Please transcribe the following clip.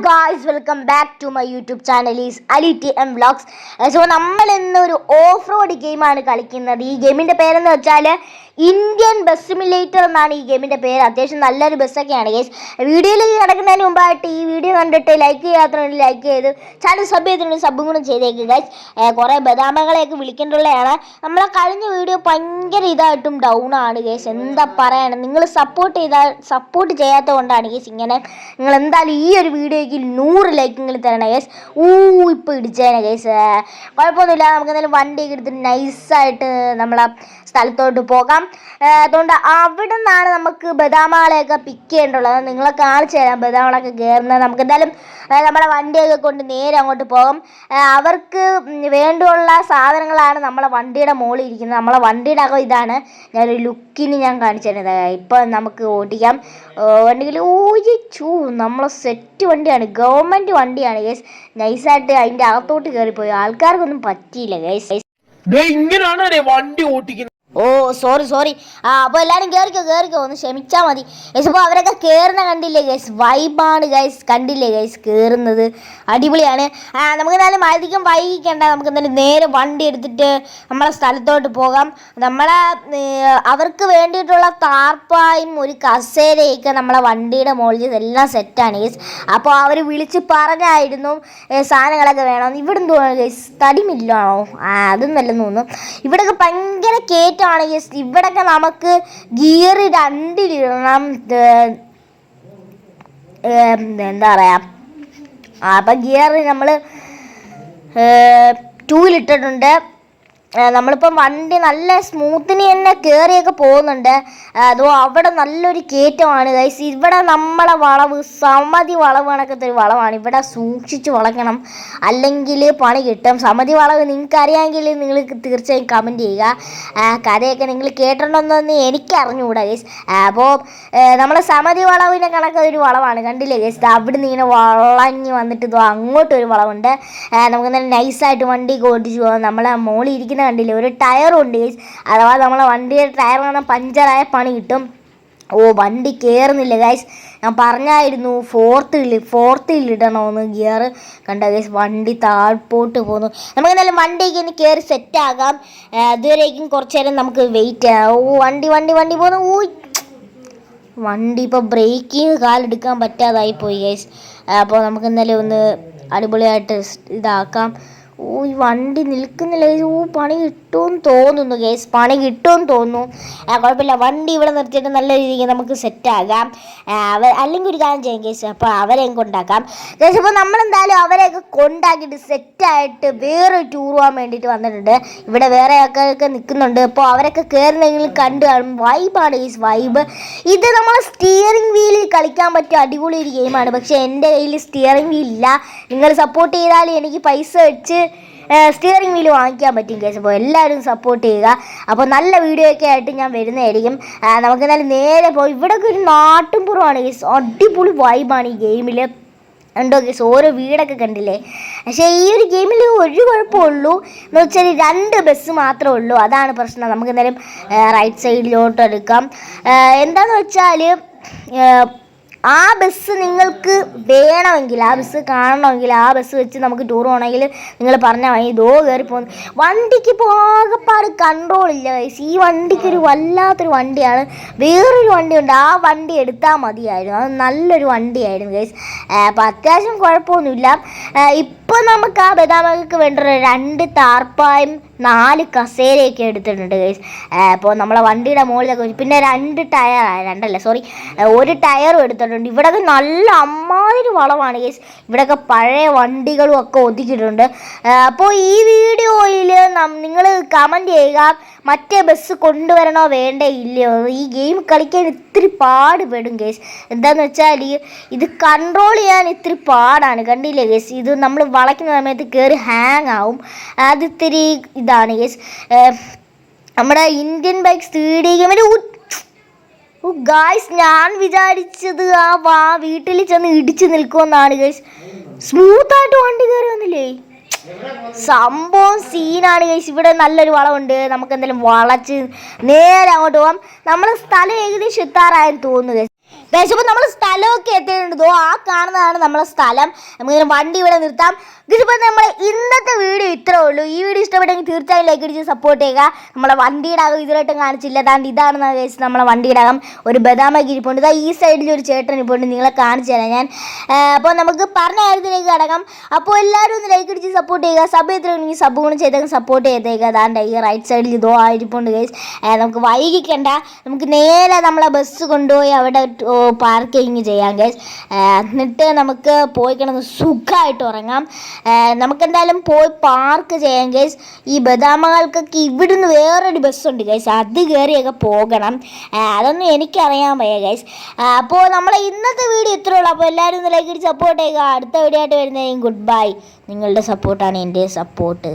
Guys welcome back to my YouTube channel is Ali T M vlogs. So നമ്മൾ ഇന്നൊരു off road ഗെയിമാണ് കളിക്കുന്നത്. ഈ ഗെയിമിൻ്റെ പേരെന്ന് വെച്ചാൽ ഇന്ത്യൻ ബസ് സിമുലേറ്റർ എന്നാണ് ഈ ഗെയിമിൻ്റെ പേര്. അത്യാവശ്യം നല്ലൊരു ബസ്സൊക്കെയാണ് ഗൈസ്. വീഡിയോയിലേക്ക് കിടക്കുന്നതിന് മുമ്പായിട്ട് ഈ വീഡിയോ കണ്ടിട്ട് ലൈക്ക് ചെയ്യാത്തതുകൊണ്ട് ലൈക്ക് ചെയ്ത് ചാനൽ സബ് ചെയ്തിട്ടുണ്ട് സബും കൂടെ ചെയ്തേക്ക് ഗൈസ്. കുറേ ബദാമകളെയൊക്കെ വിളിക്കേണ്ടുള്ളതാണ്. നമ്മളെ കഴിഞ്ഞ വീഡിയോ ഭയങ്കര ഇതായിട്ടും ഡൗൺ ആണ് ഗൈസ്. എന്താ പറയണം, നിങ്ങൾ സപ്പോർട്ട് ചെയ്യാത്തത് കൊണ്ടാണ് ഗൈസ് ഇങ്ങനെ. നിങ്ങൾ എന്തായാലും ഈ ഒരു വീഡിയോയ്ക്ക് 100 ലൈക്കെങ്കിലും തരണം ഗൈസ്. ഇപ്പോൾ ഇടിച്ചേനെ ഗൈസ്. കുഴപ്പമൊന്നുമില്ല, നമുക്ക് എന്തായാലും വണ്ടിയൊക്കെ എടുത്തിട്ട് നൈസായിട്ട് നമ്മളെ സ്ഥലത്തോട്ട് പോകാം. അതുകൊണ്ട് അവിടെ നിന്നാണ് നമുക്ക് ബദാമകളെയൊക്കെ പിക്ക് ചെയ്യേണ്ടുള്ളത്. നിങ്ങളെ കാണിച്ചു തരാം ബദാമകളൊക്കെ കയറുന്നത്. നമുക്ക് എന്തായാലും നമ്മുടെ വണ്ടിയൊക്കെ കൊണ്ട് നേരെ അങ്ങോട്ട് പോകും. അവർക്ക് വേണ്ടിയുള്ള സാധനങ്ങളാണ് നമ്മളെ വണ്ടിയുടെ മുകളിൽ ഇരിക്കുന്നത്. നമ്മളെ വണ്ടിയുടെ അകം ഇതാണ്. ഞാനൊരു ലുക്കിന് ഞാൻ കാണിച്ചു തരുന്നത്. ഇപ്പം നമുക്ക് ഓടിക്കാം വണ്ടിയിൽ. ഓടിച്ചു നമ്മളെ സെറ്റ് വണ്ടിയാണ്, ഗവൺമെൻറ് വണ്ടിയാണ് ഗൈസ്. നൈസായിട്ട് അതിൻ്റെ അകത്തോട്ട് കയറിപ്പോയി. ആൾക്കാർക്കൊന്നും പറ്റിയില്ല ഗൈസ്. ഇങ്ങനെയാണ് വണ്ടി ഓടിക്കുന്നത്. സോറി. അപ്പോൾ എല്ലാവരും കയറിക്കോ ഒന്ന് ക്ഷമിച്ചാൽ മതി ഗൈസ്. അപ്പോൾ അവരൊക്കെ കയറുന്ന കണ്ടില്ലേ ഗൈസ്, വൈബാണ് ഗൈസ്. കണ്ടില്ലേ ഗൈസ്, കയറുന്നത് അടിപൊളിയാണ്. നമുക്ക് എന്തായാലും അധികം വൈകിക്കേണ്ട, നമുക്ക് എന്തായാലും നേരെ വണ്ടി എടുത്തിട്ട് നമ്മളെ സ്ഥലത്തോട്ട് പോകാം. അവർക്ക് വേണ്ടിയിട്ടുള്ള താർപ്പായും ഒരു കസേരയൊക്കെ നമ്മളെ വണ്ടിയുടെ മുകളിൽ എല്ലാം സെറ്റാണ് ഗൈസ്. അപ്പോൾ അവർ വിളിച്ച് പറഞ്ഞായിരുന്നു സാധനങ്ങളൊക്കെ വേണമെന്ന്. ഇവിടെ തോന്നുന്നു ഗൈസ് തടിമില്ലാണോ, അതൊന്നല്ലെന്ന് തോന്നുന്നു. ഇവിടെയൊക്കെ ഭയങ്കര കയറ്റം. ഇവിടൊക്കെ നമുക്ക് ഗിയർ 2-ലിടണം. എന്താ പറയാ, അപ്പം ഗിയർ നമ്മൾ 2-ലിട്ടിട്ടുണ്ട്. നമ്മളിപ്പം വണ്ടി നല്ല സ്മൂത്തിന് തന്നെ കയറിയൊക്കെ പോകുന്നുണ്ട്. അതോ അവിടെ നല്ലൊരു കയറ്റമാണ് ഗൈസ്. ഇവിടെ നമ്മളെ വളവ് സമതി വളവ് കണക്കത്തെ ഒരു വളവാണ്. ഇവിടെ സൂക്ഷിച്ച് വളയ്ക്കണം, അല്ലെങ്കിൽ പണി കിട്ടും. സമതി വളവ് നിങ്ങൾക്ക് അറിയാമെങ്കിൽ നിങ്ങൾ തീർച്ചയായും കമൻറ്റ് ചെയ്യുക. കഥയൊക്കെ നിങ്ങൾ കേട്ടിട്ടുണ്ടോയെന്ന് എനിക്ക് അറിഞ്ഞുകൂടാ ഗൈസ്. അപ്പോൾ നമ്മളെ സമതി വളവിൻ്റെ കണക്കൊരു വളവാണ്. കണ്ടില്ലേ ഗൈസ്, അവിടെ നിന്ന് ഇങ്ങനെ വളഞ്ഞ് വന്നിട്ട് ഇതോ അങ്ങോട്ടൊരു വളവുണ്ട്. നമുക്ക് നല്ല നൈസായിട്ട് വണ്ടി ഓടിച്ച് പോകാം. നമ്മളെ മോളിൽ ഇരിക്കുന്ന കണ്ടില്ലേ, ഒരു ടയറും ഉണ്ട് ഗൈസ്. അഥവാ നമ്മളെ വണ്ടിയുടെ ടയർ കാണാൻ പഞ്ചറായ പണി കിട്ടും. വണ്ടി കയറുന്നില്ല ഗൈസ്. ഞാൻ പറഞ്ഞായിരുന്നു ഫോർത്തിൽ ഇടണമെന്ന് ഗിയർ. കണ്ട ഗൈസ്, വണ്ടി താഴ്പോട്ട് പോകുന്നു. നമുക്ക് എന്തായാലും വണ്ടിക്ക് ഇനി കയറി സെറ്റാകാം. അതുവരേക്കും കുറച്ച് നേരം നമുക്ക് വെയിറ്റ് ചെയ്യാം. വണ്ടി പോകുന്നു. വണ്ടി ഇപ്പോൾ ബ്രേക്കിങ് കാലെടുക്കാൻ പറ്റാതായി പോയി ഗൈസ്. അപ്പോൾ നമുക്ക് എന്തായാലും ഒന്ന് അടിപൊളിയായിട്ട് ഇതാക്കാം. ഈ വണ്ടി നിൽക്കുന്നില്ല ഗൈസ്. പണി കിട്ടുമെന്ന് തോന്നുന്നു ഗൈസ്, പണി കിട്ടുമെന്ന് തോന്നുന്നു. കുഴപ്പമില്ല, വണ്ടി ഇവിടെ നിർത്തിയിട്ട് നല്ല രീതിക്ക് നമുക്ക് സെറ്റാകാം. അല്ലെങ്കിൽ ഒരു കാര്യം ചെയ്യാം ഗൈസ്, അപ്പോൾ അവരെയും കൊണ്ടാക്കാം ഗൈസ്. അപ്പോൾ നമ്മളെന്തായാലും അവരെയൊക്കെ കൊണ്ടാക്കിയിട്ട് സെറ്റായിട്ട് വേറെ ടൂർ പോകാൻ വേണ്ടിയിട്ട് വന്നിട്ടുണ്ട്. ഇവിടെ വേറെ ആൾക്കാരൊക്കെ നിൽക്കുന്നുണ്ട്. അപ്പോൾ അവരൊക്കെ കയറുന്നെങ്കിലും കണ്ടു കാണും. വൈബാണ് ഗൈസ്, വൈബ്. ഇത് നമ്മൾ സ്റ്റിയറിംഗ് വീലിൽ കളിക്കാൻ പറ്റിയ അടിപൊളി ഒരു ഗെയിമാണ്. പക്ഷേ എൻ്റെ കയ്യിൽ സ്റ്റിയറിംഗ് വീൽ ഇല്ല. നിങ്ങൾ സപ്പോർട്ട് ചെയ്താൽ എനിക്ക് പൈസ വെച്ച് സ്റ്റിയറിംഗ് വീല് വാങ്ങിക്കാൻ പറ്റും കേസ്. അപ്പോൾ എല്ലാവരും സപ്പോർട്ട് ചെയ്യുക. അപ്പോൾ നല്ല വീഡിയോ ഒക്കെ ആയിട്ട് ഞാൻ വരുന്നതായിരിക്കും. നമുക്ക് എന്നാലും നേരെ പോയി. ഇവിടെയൊക്കെ ഒരു നാട്ടുംപുറമാണ് കേസ്. അടിപൊളി വൈബാണ് ഈ ഗെയിമിൽ. ഉണ്ടോ കേസ്, ഓരോ വീടൊക്കെ കണ്ടില്ലേ. പക്ഷേ ഈ ഒരു ഗെയിമിൽ ഒരു കുഴപ്പമുള്ളൂ എന്ന് വെച്ചാൽ 2 ബസ് മാത്രമേ ഉള്ളൂ. അതാണ് പ്രശ്നം. നമുക്ക് എന്തായാലും റൈറ്റ് സൈഡിലോട്ട് എടുക്കാം. എന്താണെന്ന് വെച്ചാൽ ആ ബസ് നിങ്ങൾക്ക് വേണമെങ്കിൽ, ആ ബസ് കാണണമെങ്കിൽ, ആ ബസ് വെച്ച് നമുക്ക് ടൂർ പോകണമെങ്കിൽ നിങ്ങൾ പറഞ്ഞാൽ മതി. കയറി പോകുന്നു. വണ്ടിക്ക് ആകെപ്പാട് കൺട്രോളില്ല ഗൈസ്. ഈ വണ്ടിക്കൊരു വല്ലാത്തൊരു വണ്ടിയാണ്. വേറൊരു വണ്ടിയുണ്ട്, ആ വണ്ടി എടുത്താൽ മതിയായിരുന്നു. അത് നല്ലൊരു വണ്ടിയായിരുന്നു ഗൈസ്. അപ്പോൾ അത്യാവശ്യം കുഴപ്പമൊന്നുമില്ല. ഇപ്പോൾ നമുക്ക് ആ ബദാമകൾക്ക് വേണ്ട 2 താർപ്പായും 4 കസേരയൊക്കെ എടുത്തിട്ടുണ്ട് ഗൈസ്. അപ്പോൾ നമ്മളെ വണ്ടിയുടെ മുകളിലൊക്കെ പിന്നെ 1 ടയറും എടുത്തിട്ടുണ്ട്. ഇവിടെയൊക്കെ നല്ല അമ്മാതിരി വളവാണ് ഗൈസ്. ഇവിടെയൊക്കെ പഴയ വണ്ടികളും ഒക്കെ ഒതുക്കിയിട്ടുണ്ട്. അപ്പോൾ ഈ വീഡിയോയിൽ നിങ്ങൾ കമൻറ്റ് ചെയ്യുക, മറ്റേ ബസ് കൊണ്ടുവരണോ വേണ്ടേ ഇല്ലയോ. ഈ ഗെയിം കളിക്കാൻ ഇത്തിരി പാടുപെടും ഗൈസ്. എന്താണെന്ന് വെച്ചാൽ ഇത് കൺട്രോൾ ചെയ്യാൻ ഇത്തിരി പാടാണ്. കണ്ടില്ലേ ഗൈസ്, ഇത് നമ്മൾ വളയ്ക്കുന്ന സമയത്ത് കയറി ഹാങ് ആവും. അത് ഇത്തിരി ഇതാണ് ഗൈസ്. നമ്മുടെ ഇന്ത്യൻ ബൈക്ക് 3D ഗെയിമിൽ ഗായ്സ് ഞാൻ വിചാരിച്ചത് വീട്ടിൽ ചെന്ന് ഇടിച്ച് നിൽക്കുമെന്നാണ് ഗൈസ്. സ്മൂത്തായിട്ട് വണ്ടി കയറി വന്നില്ലേ. സംഭവം സീനാണ് ഗൈസ്. ഇവിടെ നല്ലൊരു വളമുണ്ട്. നമുക്ക് എന്തെങ്കിലും വളച്ച് നേരെ അങ്ങോട്ട് പോകാം. നമ്മൾ സ്ഥലം ഏകദേശം എത്താറായെന്ന് തോന്നുന്നു ഗൈസ്. ഗൈസ് അപ്പോൾ നമ്മൾ സ്ഥലമൊക്കെ എത്തിയിട്ടുണ്ടോ ആ കാണുന്നതാണ് നമ്മളെ സ്ഥലം. നമുക്കിങ്ങനെ വണ്ടി ഇവിടെ നിർത്താം. ഗൈസ് ഇപ്പോൾ നമ്മൾ ഇന്നത്തെ വീഡിയോ ഇത്രേ ഉള്ളൂ. ഈ വീഡിയോ ഇഷ്ടപ്പെട്ടെങ്കിൽ തീർച്ചയായും ലൈക്ക് അടിച്ച് സപ്പോർട്ട് ചെയ്യുക. നമ്മളെ വണ്ടിയുടെ അകം ഇതുവരെയായിട്ടും കാണിച്ചില്ല. അതാണ്ട് ഇതാണ് ഗൈസ് നമ്മളെ വണ്ടിയുടെ അകം. ഒരു ബദാമൊക്കെ ഇരിപ്പുണ്ട്. ഇതാ ഈ സൈഡിൽ ഒരു ചേട്ടൻ ഇരിപ്പുണ്ട്, നിങ്ങളെ കാണിച്ചു തരാം ഞാൻ. അപ്പോൾ നമുക്ക് പറഞ്ഞ കാര്യത്തിലേക്ക് കടക്കാം. അപ്പോൾ എല്ലാവരും ഒന്ന് ലൈക്ക് അടിച്ച് സപ്പോർട്ട് ചെയ്യുക. സബ് ചെയ്തിട്ടുണ്ടെങ്കിൽ സബ് കൂടെ ചെയ്തേക്കും സപ്പോർട്ട് ചെയ്തേക്കുക. അതാണ്ട് ഈ റൈറ്റ് സൈഡിൽ ഇതോ ആയിരിപ്പുണ്ട് ഗൈസ്. നമുക്ക് വൈകിക്കണ്ട, നമുക്ക് നേരെ നമ്മളെ ബസ് കൊണ്ടുപോയി അവിടെ പാർക്കിങ് ചെയ്യാം ഗൈസ്. എന്നിട്ട് നമുക്ക് പോയി കിടന്ന് സുഖമായിട്ട് ഉറങ്ങാം. നമുക്കെന്തായാലും പോയി പാർക്ക് ചെയ്യാം ഗൈസ്. ഈ ബദാമകൾക്കൊക്കെ ഇവിടുന്ന് വേറൊരു ബസ്സുണ്ട് ഗൈസ്, അത് കയറിയൊക്കെ പോകണം. അതൊന്നും എനിക്കറിയാൻ വയ്യ ഗൈസ്. അപ്പോൾ നമ്മളെ ഇന്നത്തെ വീഡിയോ ഇത്രേ ഉള്ളൂ. അപ്പോൾ എല്ലാവരും ഒന്ന് ലൈക്ക് അടിച്ച് സപ്പോർട്ട് ചെയ്യുക. അടുത്ത വീഡിയോ ആയിട്ട് വരുന്നതെങ്കിൽ ഗുഡ് ബൈ. നിങ്ങളുടെ സപ്പോർട്ടാണ് എൻ്റെ സപ്പോർട്ട്.